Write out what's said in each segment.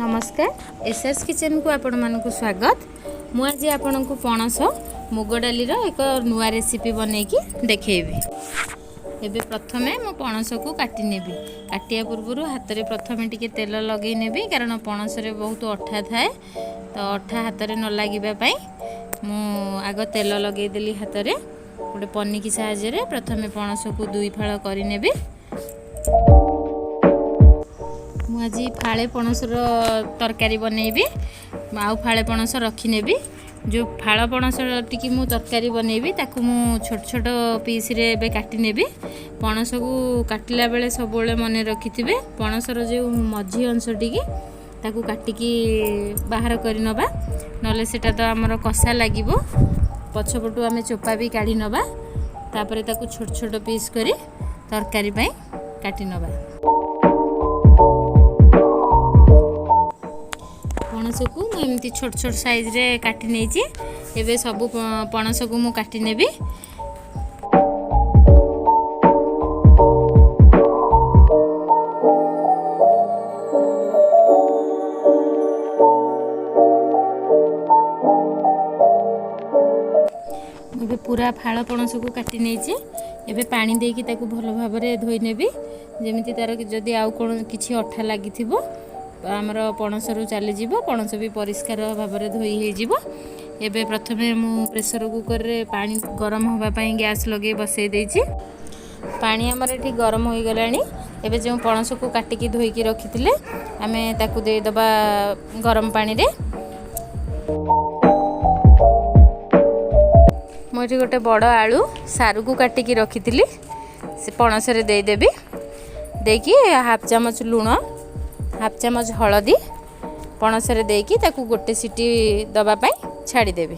नमस्कार SS kitchen को आपण मानक स्वागत। मु आज आपण को पणस मुग डाली एक नुआ रेसिपी बनैकी देखेबी। एबे प्रथमे मु पणस को काटी नेबी। काटिया पूर्व हाथ में प्रथमे टिके तेल लगे नेबी कारण पणस रे बहुत अठा थाए, तो अठा हाथ में न लागिबा पई मु आग तेल लगे देली हाथ में। गोटे पन्नी की साहाय्य रे प्रथमे पणस को दुई फाळ करि नेबी। आज फाड़े पणसर तरकारी बनैबी, आउ फाड़े पणस रखिनेबी। जो फाड़ पणस टी मु तरकारी बनैबी ताकू मु छोट छोट पीस रे एबे काटी नेबी। पणस को काटिला बेले सब मन रखिथिबे पणसर जो मझी अंश टी ताकू काटिकी बाहर करि नबा, नले सेटा तो हमर कसा लागिबो। पछपटू आमे चोपा भी काढी नबा, तापरे ताकू छोट छोट पीस करी तरकारी पई काटी नबा। पणस को एमती छोट छोट साइज रे काटी नेची। एबे सब पणस को मु काटी नेबी। एबे पूरा फाळ पणस को काटी नेची। एबे पानी देकी ताकू भलो भाबरे धोई नेबी, जेमिति तार जदी आउ कोन किछि अठा लागि थिबो आमर पणस रु चली जीवो। पणस भी परिष्कार भाव में धोई हो जीवो। एबे प्रथमे मु प्रेशर कुकर रे पानी गरम होबा पई गैस लगे बसई देछि। पानी हमर एठी गरम होई गलानी। एबे जो पणस को काटिकी धोईकी रखिथिले आमे ताकू दे दबा गरम पानी रे। मोठी गोटे बड़ आलू सारू को काटिकी रखिथिली से पणस रे दे देबी। देकी हाफ चामच लूण, हाफ चामच हलदी पणस रे देकी ताकू गोटे सीटी दबा पई छाड़ी देबे।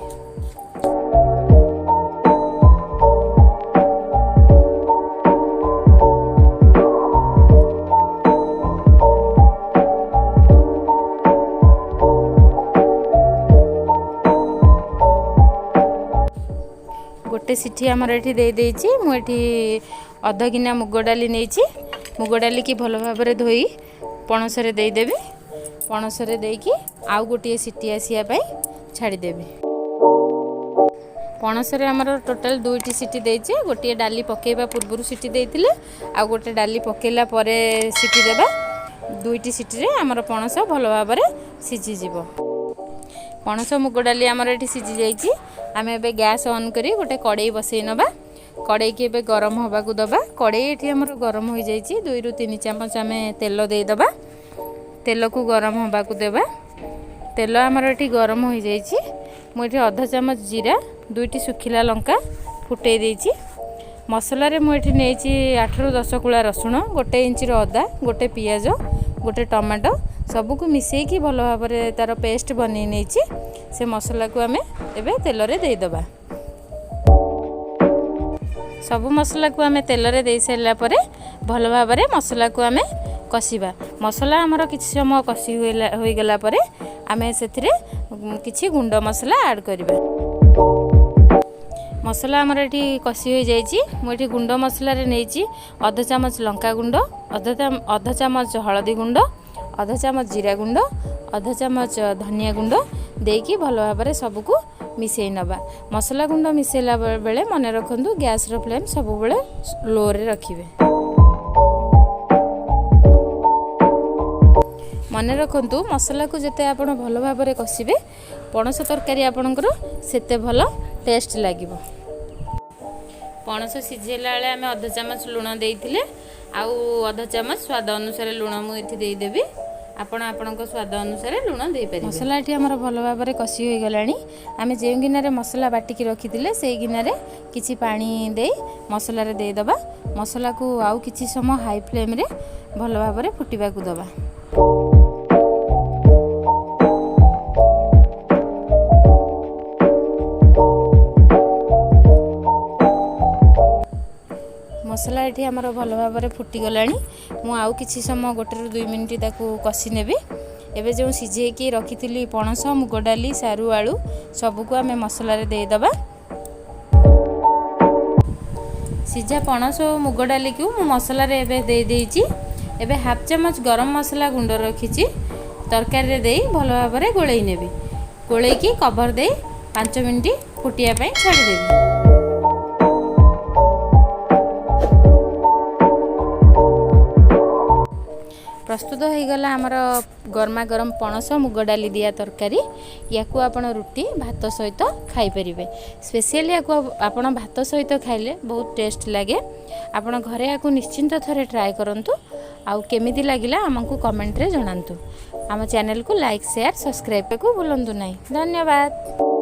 गोटे सीटी हमर एठी दे देछि। मु एठी आधा गिना मुग डाली नेछि। मुग डाली की भलो भाबरे धोई पणस रे दे देबी। पणस रे देकी आउ गोटे सीटी आसिया पई छाड़ी देबी। पणस रे हमर टोटल दुईटी सीटी देछि। गोटे डाली पकेबा पूर्व सीटी देथिले, आ गोटे डाली पकेला परे सीटी देबा। दुईटी सीटी रे हमर पणस भलो भाबरे सिझी जिवो। पणस मुग डाली हमर एठी सिझी जाईछि। आमे एबे गैस ऑन करी गोटे कड़ाई बसई नबा। कड़ाई के एबे गरम होबा को दबा। कड़ाई एठी हमर गरम हो जाईछि। 2 रु 3 चमच आमे तेल दे दबा। तेल को गरम होबा को देबा। तेल हमर एठी गरम हो जाईछि। मु एठी आधा चामच जीरा, 2टी सुखिला लंका फुटई देछि। मसला रे मु एठी नेछि 8 रु 10 कुळा रसुण, 1 इंच रो अदा, 1 पियाज, 1 टमाटो सब को मिसई की भलो भाबरे तार पेस्ट बनै नेछि। से मसला को आमे एबे तेल रे दे दबा। सब मसला को आमे तेल रे दे सैला परे भलो भाबरे मसला को आमे कसिबा। मसला हमर किछि समय कसी होई गेला परे आमे सेथिरे किछि गुंड मसला ऐड करिबा। मसला हमर एठी कसी होई जाईछि। मु एठी गुंड मसला रे नेछि आधा चामच लंका गुंड, आधा चामच हळदी गुंड, आधा चामच जीरा गुंड, आधा चामच धनिया गुंड देकी भलो भाबरे सब को मिसई नबा। मसला गुंड मिसेला बेले मन रखंतु गैस रो फ्लेम सब बेले लो रे रखिबे। मन रखंतु मसला को जते आपण भलो भाबरे कसिबे पणस तरकारी आपणकर सेते भलो टेस्ट लागिबो। पणस सिझेला बेले आमे आधा चामच लूण देइथिले, आउ आधा चामच स्वाद अनुसार लूण मु एठी देई देबी। आपण आपणक स्वाद अनुसार लूण देई पारिबे। मसला एठी हमर भलो भाबरे कसी होई गलानी। आमे जे गिनारे मसला बाटिकी रखिथिले सेई गिनारे किछि पानी देई मसला रे देई दबा। मसला को आउ किछि समय हाई फ्लेम रे भलो भाबरे फुटिबा को दबा। मसला एठी हमर भलो भाबरे फुटी गलानी। मु आउ किछि समय 1 रु 2 मिनिट ताकू कसी नेबी। एबे जो सिझे की रखिथिली पणस, मुग डाली, सारू, आलू सब को आमे मसला रे दे दबा। सिझा पणस और मुग डाली को मु मसला रे एबे दे देइछि। एबे हाफ चमच गरम मसला गुंड रखिछि, ତରକାରୀରେ ଦେଇ ଭଲ ଭାବରେ ଗୋଳେଇ ନେବି। ଗୋଳେଇକି କଭର ଦେଇ 5 ମିନିଟ୍ ଫୁଟିବା ପାଇଁ ଛାଡ଼ିଦେବି। ପ୍ରସ୍ତୁତ ହୋଇଗଲା ଆମର ଗରମା ଗରମ ପଣସ ମୁଗ ଡାଲି ଦିଆ ତରକାରୀ। ୟାକୁ ଆପଣ ରୁଟି ଭାତ ସହିତ ଖାଇପାରିବେ। ସ୍ପେଶିଆଲି ୟାକୁ ଆପଣ ଭାତ ସହିତ ଖାଇଲେ ବହୁତ ଟେଷ୍ଟ ଲାଗେ। ଆପଣ ଘରେ ୟାକୁ ନିଶ୍ଚିନ୍ତ ଥରେ ଟ୍ରାଏ କରନ୍ତୁ। ଆଉ କେମିତି ଲାଗିଲା ଆମକୁ କମେଣ୍ଟରେ ଜଣାନ୍ତୁ। ଆମ ଚ୍ୟାନେଲକୁ ଲାଇକ୍ ସେୟାର ସବସ୍କ୍ରାଇବ୍ କରିବାକୁ ଭୁଲନ୍ତୁ ନାହିଁ। ଧନ୍ୟବାଦ।